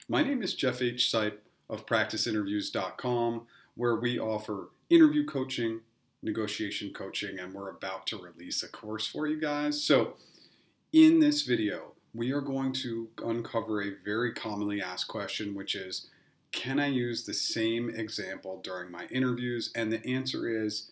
My name is Jeff H. Sipe of PracticeInterviews.com, where we offer interview coaching, negotiation coaching, and we're about to release a course for you guys. So in this video, we are going to uncover a very commonly asked question, which is, can I use the same example during my interviews? And the answer is,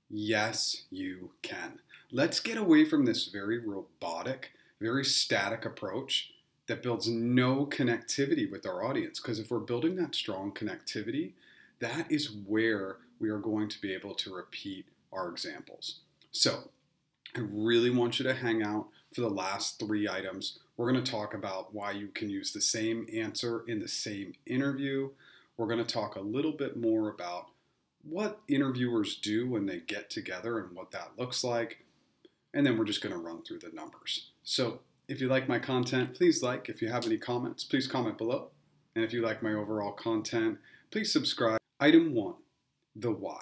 yes, you can. Let's get away from this very robotic, very static approach that builds no connectivity with our audience. Because if we're building that strong connectivity, that is where we are going to be able to repeat our examples. So I really want you to hang out for the last 3 items. We're going to talk about why you can use the same answer in the same interview. We're going to talk a little bit more about what interviewers do when they get together and what that looks like. And then we're just going to run through the numbers. So if you like my content, please like. If you have any comments, please comment below. And if you like my overall content, please subscribe. Item 1, the why.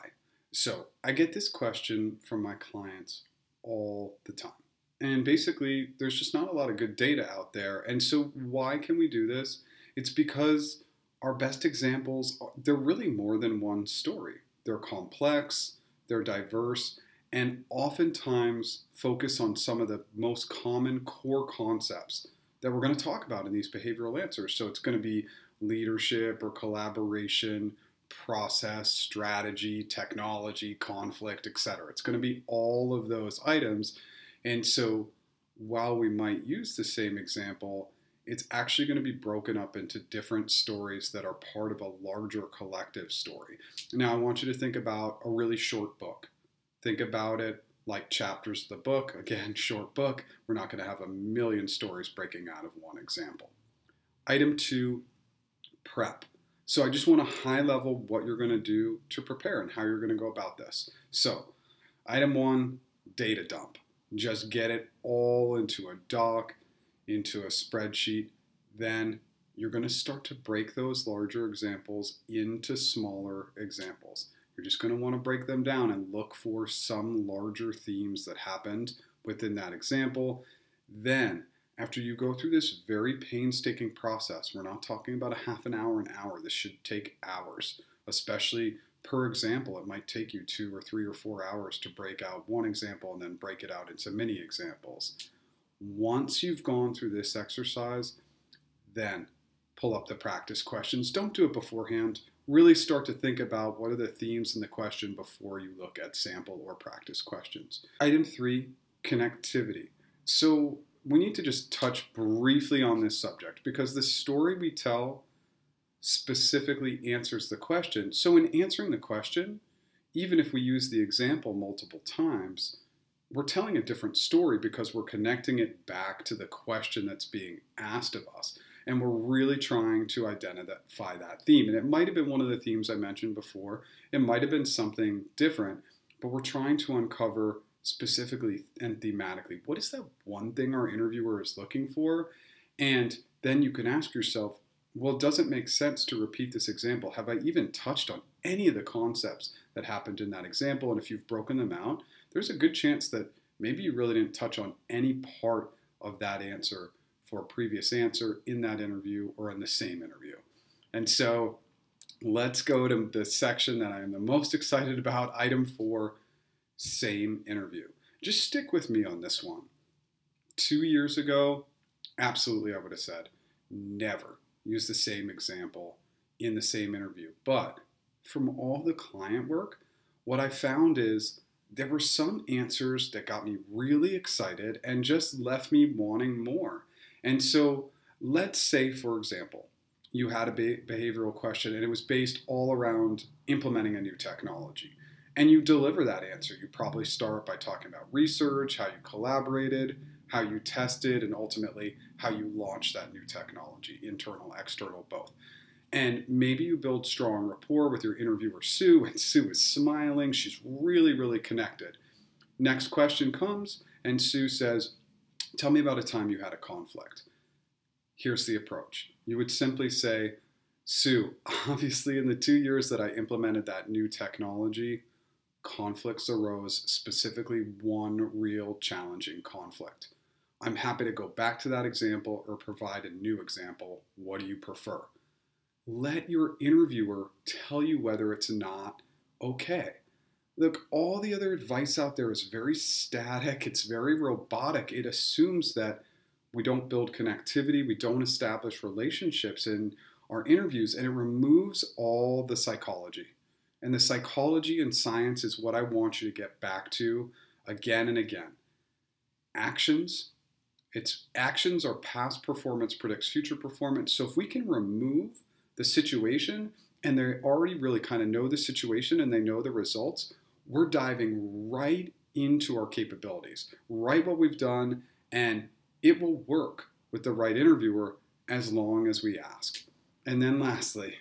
So I get this question from my clients all the time. And basically, there's just not a lot of good data out there. And so why can we do this? It's because our best examples, they're really more than one story. They're complex, they're diverse, and oftentimes focus on some of the most common core concepts that we're going to talk about in these behavioral answers. So it's going to be leadership or collaboration, process, strategy, technology, conflict, etc. It's going to be all of those items. And so while we might use the same example, it's actually going to be broken up into different stories that are part of a larger collective story. Now, I want you to think about a really short book. Think about it like chapters of the book. Again, short book. We're not going to have a million stories breaking out of one example. Item 2, prep. So I just want to high level what you're going to do to prepare and how you're going to go about this. So item 1, data dump. Just get it all into a doc, into a spreadsheet. Then you're going to start to break those larger examples into smaller examples. You're just going to want to break them down and look for some larger themes that happened within that example. Then, after you go through this very painstaking process, we're not talking about a half an hour, an hour. This should take hours, especially per example. It might take you 2 or 3 or 4 hours to break out one example and then break it out into many examples. Once you've gone through this exercise, then pull up the practice questions. Don't do it beforehand. Really start to think about what are the themes in the question before you look at sample or practice questions. Item 3, connectivity. So we need to just touch briefly on this subject because the story we tell specifically answers the question. So in answering the question, even if we use the example multiple times, we're telling a different story because we're connecting it back to the question that's being asked of us. And we're really trying to identify that theme. And it might have been one of the themes I mentioned before. It might have been something different, but we're trying to uncover specifically and thematically, what is that one thing our interviewer is looking for? And then you can ask yourself, well, does it make sense to repeat this example? Have I even touched on any of the concepts that happened in that example? And if you've broken them out, there's a good chance that maybe you really didn't touch on any part of that answer for a previous answer in that interview or in the same interview. And so let's go to the section that I am the most excited about, item 4, same interview. Just stick with me on this one. 2 years ago, absolutely I would have said, never use the same example in the same interview. But from all the client work, what I found is there were some answers that got me really excited and just left me wanting more. And so let's say, for example, you had a behavioral question and it was based all around implementing a new technology. And you deliver that answer. You probably start by talking about research, how you collaborated, how you tested, and ultimately how you launched that new technology, internal, external, both. And maybe you build strong rapport with your interviewer, Sue, and Sue is smiling. She's really, really connected. Next question comes, and Sue says, tell me about a time you had a conflict. Here's the approach. You would simply say, Sue, obviously in the 2 years that I implemented that new technology, conflicts arose, specifically one real challenging conflict. I'm happy to go back to that example or provide a new example. What do you prefer? Let your interviewer tell you whether it's not okay. Look, all the other advice out there is very static, it's very robotic. It assumes that we don't build connectivity, we don't establish relationships in our interviews, and it removes all the psychology. And the psychology and science is what I want you to get back to again and again. Actions. Actions are past performance predicts future performance. So if we can remove the situation and they already really kind of know the situation and they know the results, we're diving right into our capabilities, right what we've done, and it will work with the right interviewer as long as we ask. And then lastly,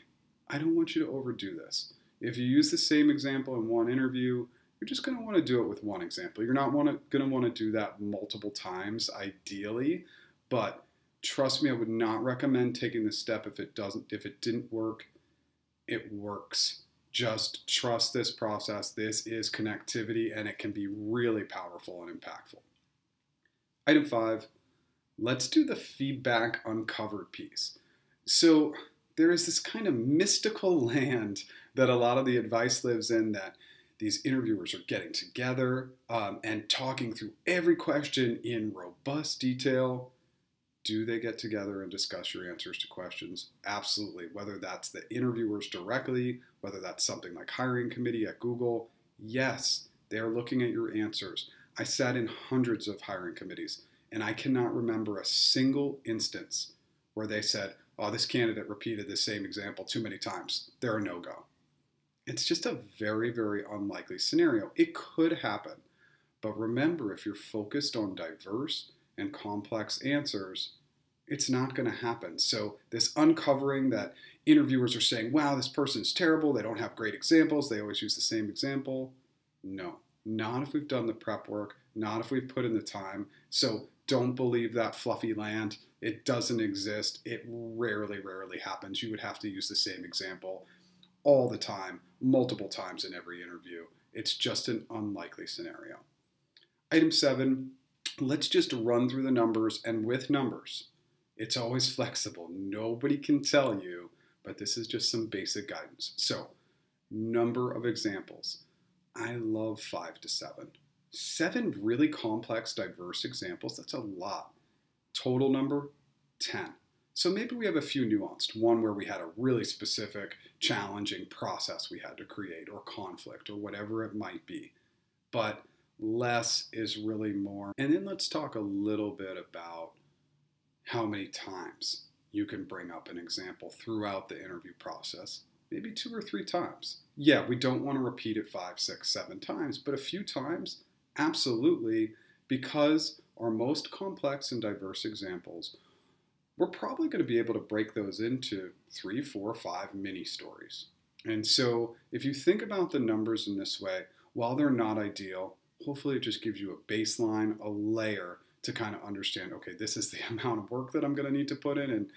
I don't want you to overdo this. If you use the same example in one interview, you're just going to want to do it with one example. You're not going to want to do that multiple times, ideally, but trust me, I would not recommend taking this step if it didn't work. It works. Just trust this process. This is connectivity, and it can be really powerful and impactful. Item 5, let's do the feedback uncovered piece. So there is this kind of mystical land that a lot of the advice lives in, that these interviewers are getting together and talking through every question in robust detail. Do they get together and discuss your answers to questions? Absolutely. Whether that's the interviewers directly, whether that's something like hiring committee at Google, yes, they're looking at your answers. I sat in hundreds of hiring committees, and I cannot remember a single instance where they said, oh, this candidate repeated the same example too many times. They're a no-go. It's just a very, very unlikely scenario. It could happen. But remember, if you're focused on diverse and complex answers, it's not going to happen. So this uncovering that interviewers are saying, wow, this person's terrible, they don't have great examples, they always use the same example. No, not if we've done the prep work, not if we've put in the time. So don't believe that fluffy land. It doesn't exist. It rarely, rarely happens. You would have to use the same example all the time, multiple times in every interview. It's just an unlikely scenario. Item 7, let's just run through the numbers, and with numbers, it's always flexible. Nobody can tell you, but this is just some basic guidance. So, number of examples. I love 5 to 7. 7 really complex, diverse examples, that's a lot. Total number, 10. So maybe we have a few nuanced. One where we had a really specific, challenging process we had to create, or conflict, or whatever it might be. But less is really more. And then let's talk a little bit about how many times you can bring up an example throughout the interview process. Maybe 2 or 3 times. Yeah, we don't want to repeat it 5, 6, 7 times, but a few times, absolutely, because our most complex and diverse examples, we're probably going to be able to break those into 3, 4, 5 mini stories. And so if you think about the numbers in this way, while they're not ideal, hopefully it just gives you a baseline, a layer to kind of understand, okay, this is the amount of work that I'm going to need to put in. And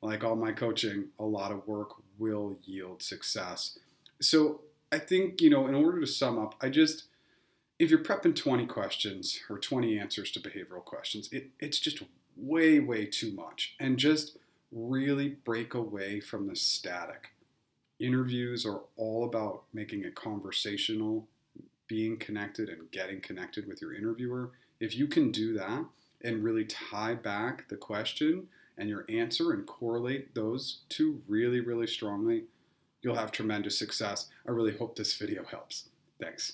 like all my coaching, a lot of work will yield success. So I think, in order to sum up, if you're prepping 20 questions or 20 answers to behavioral questions, it's just way, way too much. And just really break away from the static. Interviews are all about making it conversational, being connected and getting connected with your interviewer. If you can do that and really tie back the question and your answer and correlate those two really, really strongly, you'll have tremendous success. I really hope this video helps. Thanks.